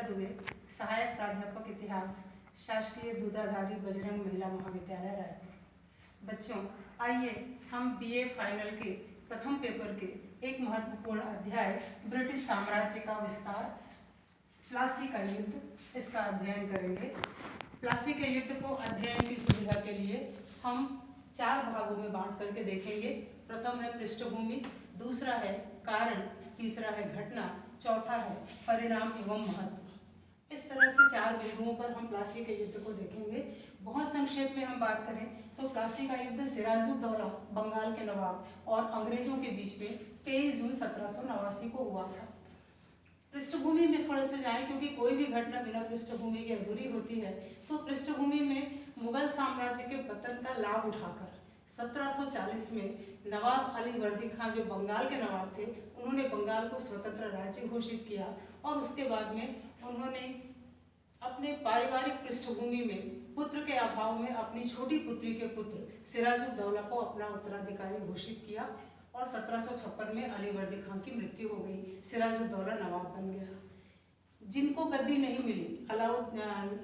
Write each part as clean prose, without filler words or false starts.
उत्तर दुबे, सहायक प्राध्यापक इतिहास, शासकीय दूधाधारी बजरंग महिला महाविद्यालय रायपुर। बच्चों, आइए हम बीए फाइनल के प्रथम पेपर के एक महत्वपूर्ण अध्याय ब्रिटिश साम्राज्य का विस्तार, प्लासी का युद्ध, इसका अध्ययन करेंगे। प्लासी के युद्ध को अध्ययन की सुविधा के लिए हम 4 भागों में बांट करके देखेंगे। प्रथम है पृष्ठभूमि, दूसरा है कारण, तीसरा है घटना, चौथा है परिणाम एवं महत्व। इस तरह से 4 बिंदुओं पर हम प्लासी के युद्ध को देखेंगे। बहुत संक्षेप में हम बात करें तो प्लासी का युद्ध सिराजुद्दौला बंगाल के नवाब और अंग्रेजों के बीच में 23 जून 1789 को हुआ था। पृष्ठभूमि में थोड़े से जाएं, क्योंकि कोई भी घटना बिना पृष्ठभूमि के अधूरी होती है। तो पृष्ठभूमि में मुगल साम्राज्य के पतन का लाभ उठाकर 1740 में नवाब अली वर्दी खां, जो बंगाल के नवाब थे, उन्होंने बंगाल को स्वतंत्र राज्य घोषित किया और उसके बाद में उन्होंने अपने पारिवारिक पृष्ठभूमि में पुत्र के अभाव में अपनी छोटी पुत्री के पुत्र सिराजुद्दौला को अपना उत्तराधिकारी घोषित किया और 1756 में अली वर्दी खां की मृत्यु हो गई। सिराजुद्दौला नवाब बन गया। जिनको गद्दी नहीं मिली,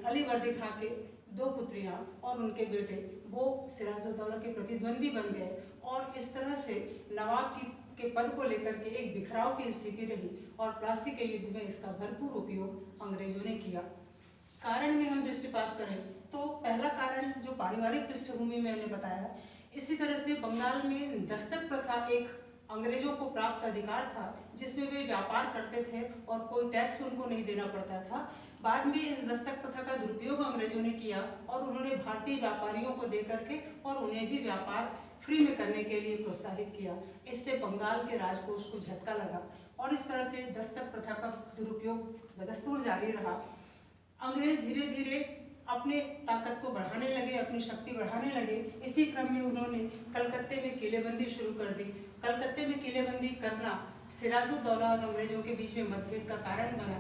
अली वर्दी खां के 2 पुत्रियां और उनके बेटे, वो सिराजुद्दौला के प्रतिद्वंदी बन गए और इस तरह से नवाब के पद को लेकर के एक बिखराव की स्थिति रही और प्लासी के युद्ध में इसका भरपूर उपयोग अंग्रेजों ने किया। कारण में हम दृष्टिपात करें तो पहला कारण जो पारिवारिक पृष्ठभूमि में मैंने बताया, इसी तरह से बंगाल में दस्तक प्रथा एक अंग्रेजों को प्राप्त अधिकार था, जिसमें वे व्यापार करते थे और कोई टैक्स उनको नहीं देना पड़ता था। बाद में इस दस्तक प्रथा का दुरुपयोग अंग्रेजों ने किया और उन्होंने भारतीय व्यापारियों को दे करके और उन्हें भी व्यापार फ्री में करने के लिए प्रोत्साहित किया। इससे बंगाल के राजकोष को झटका लगा और इस तरह से दस्तक प्रथा का दुरुपयोग बदस्तूर जारी रहा। अंग्रेज धीरे धीरे अपने ताकत को बढ़ाने लगे, अपनी शक्ति बढ़ाने लगे। इसी क्रम में उन्होंने कलकत्ते में किलेबंदी शुरू कर दी। कलकत्ते में किलेबंदी करना सिराजुद्दौला और अंग्रेजों के बीच में मतभेद का कारण बना।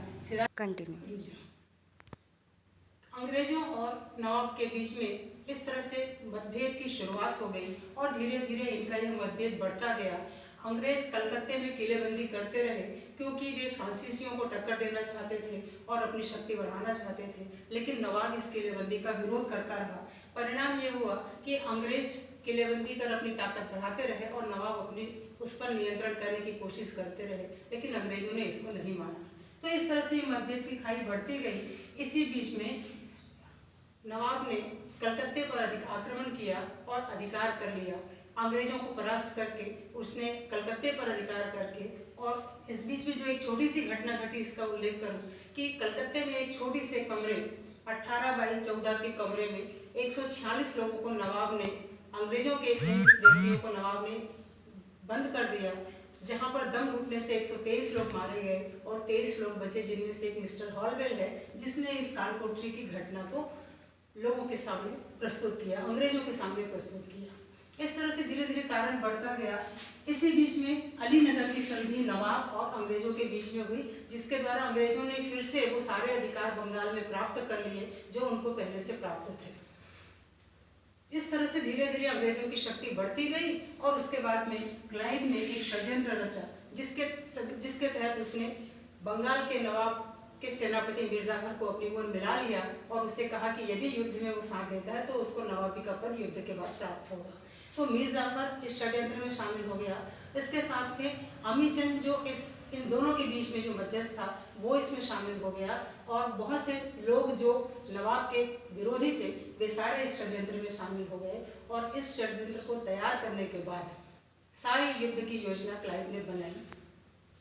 अंग्रेजों और नवाब के बीच में इस तरह से मतभेद की शुरुआत हो गई और धीरे धीरे इनका यह मतभेद बढ़ता गया। अंग्रेज कलकत्ते में किलेबंदी करते रहे क्योंकि वे फ्रांसीसियों को टक्कर देना चाहते थे और अपनी शक्ति बढ़ाना चाहते थे, लेकिन नवाब इस किलेबंदी का विरोध करता रहा। परिणाम ये हुआ कि अंग्रेज किलेबंदी कर अपनी ताकत बढ़ाते रहे और नवाब अपनी उस पर नियंत्रण करने की कोशिश करते रहे, लेकिन अंग्रेजों ने इसको नहीं माना। तो इस तरह से मतभेद की खाई बढ़ती गई। इसी बीच में नवाब ने कलकत्ते पर आक्रमण किया और अधिकार कर लिया। अंग्रेजों को परास्त करके उसने कलकत्ते पर अधिकार करके, और इस बीच में जो एक छोटी सी घटना घटी, इसका उल्लेख करूं कि कलकत्ते में एक छोटी से कमरे 18 बाई 14 के कमरे में 146 लोगों को नवाब ने, अंग्रेजों के व्यक्तियों को नवाब ने बंद कर दिया, जहां पर दम घुटने से 123 लोग मारे गए और 23 लोग बचे, जिनमें से एक मिस्टर हॉलवेल है, जिसने इस कालकोठरी की घटना को लोगों के सामने प्रस्तुत किया, अंग्रेजों के सामने प्रस्तुत किया। इस तरह से धीरे धीरे कारण बढ़ता गया। इसी बीच में अलीनगर की संधि नवाब और अंग्रेजों के बीच में हुई, जिसके द्वारा अंग्रेजों ने फिर से वो सारे अधिकार बंगाल में प्राप्त कर लिए जो उनको पहले से प्राप्त थे। इस तरह से धीरे धीरे अंग्रेजों की शक्ति बढ़ती गई और उसके बाद में क्लाइव ने एक षड्यंत्र रचा, जिसके तहत उसने बंगाल के नवाब के सेनापति मीर जाफर को अपनी ओर मिला लिया और उससे कहा कि यदि युद्ध में वो साथ देता है तो उसको नवाबी का पद युद्ध के बाद प्राप्त होगा। तो मीर जाफर इस षड्यंत्र में शामिल हो गया। इसके साथ में अमीचंद, जो इन दोनों के बीच में जो मध्यस्थ था, वो इसमें शामिल हो गया और बहुत से लोग जो नवाब के विरोधी थे, वे सारे इस षड्यंत्र में शामिल हो गए और इस षड्यंत्र को तैयार करने के बाद सारी युद्ध की योजना क्लाइव ने बनाई।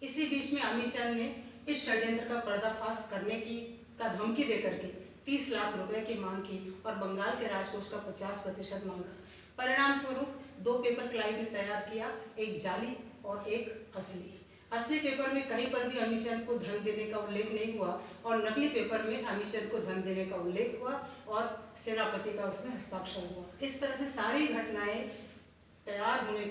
इसी बीच में अमीचंद ने इस षड्यंत्र का पर्दाफाश करने का धमकी देकर के 30 लाख रुपए की मांग की और बंगाल के राजकोष का 50% मांगा। परिणाम स्वरूप 2 पेपर क्लाइव ने तैयार किया, एक जाली और एक असली। असली पेपर में कहीं पर भी अमीचंद को धन देने का उल्लेख नहीं हुआ और नकली पेपर में अमीचंद को धन देने का उल्लेख हुआ और सेनापति का उसमें हस्ताक्षर हुआ। इस तरह से सारी घटनाएं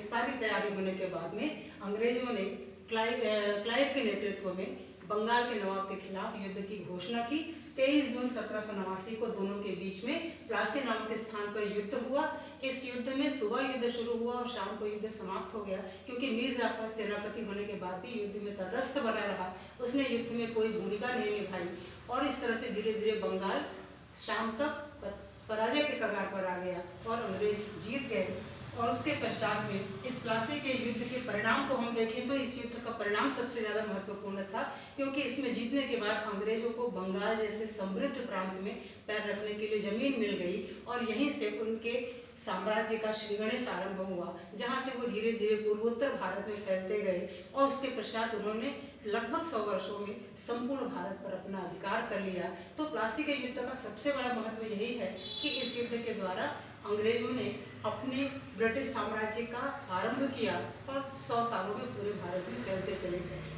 सारी तैयारी होने के बाद में अंग्रेजों ने क्लाइव के नेतृत्व में बंगाल के नवाब के खिलाफ युद्ध की घोषणा की। 23 जून 1789 को दोनों के बीच में प्लासी नामक स्थान पर युद्ध हुआ। इस युद्ध में सुबह युद्ध शुरू हुआ और शाम को युद्ध समाप्त हो गया, क्योंकि मीर जाफर सेनापति होने के बाद भी युद्ध में तटस्थ बना रहा। उसने युद्ध में कोई भूमिका नहीं निभाई और इस तरह से धीरे धीरे बंगाल शाम तक पराजय के कगार पर आ गया और अंग्रेज जीत गए। और उसके पश्चात में इस प्लासी के युद्ध के परिणाम को हम देखें तो इस युद्ध का परिणाम सबसे ज़्यादा महत्वपूर्ण था, क्योंकि इसमें जीतने के बाद अंग्रेजों को बंगाल जैसे समृद्ध प्रांत में पैर रखने के लिए जमीन मिल गई और यहीं से उनके साम्राज्य का श्रीगणेश आरंभ हुआ, जहाँ से वो धीरे धीरे पूर्वोत्तर भारत में फैलते गए और उसके पश्चात उन्होंने लगभग 100 वर्षों में संपूर्ण भारत पर अपना अधिकार कर लिया। तो प्लासी के युद्ध का सबसे बड़ा महत्व यही है कि इस युद्ध के द्वारा अंग्रेजों ने अपने ब्रिटिश साम्राज्य का आरंभ किया और 100 सालों में पूरे भारत में फैलते चले गए।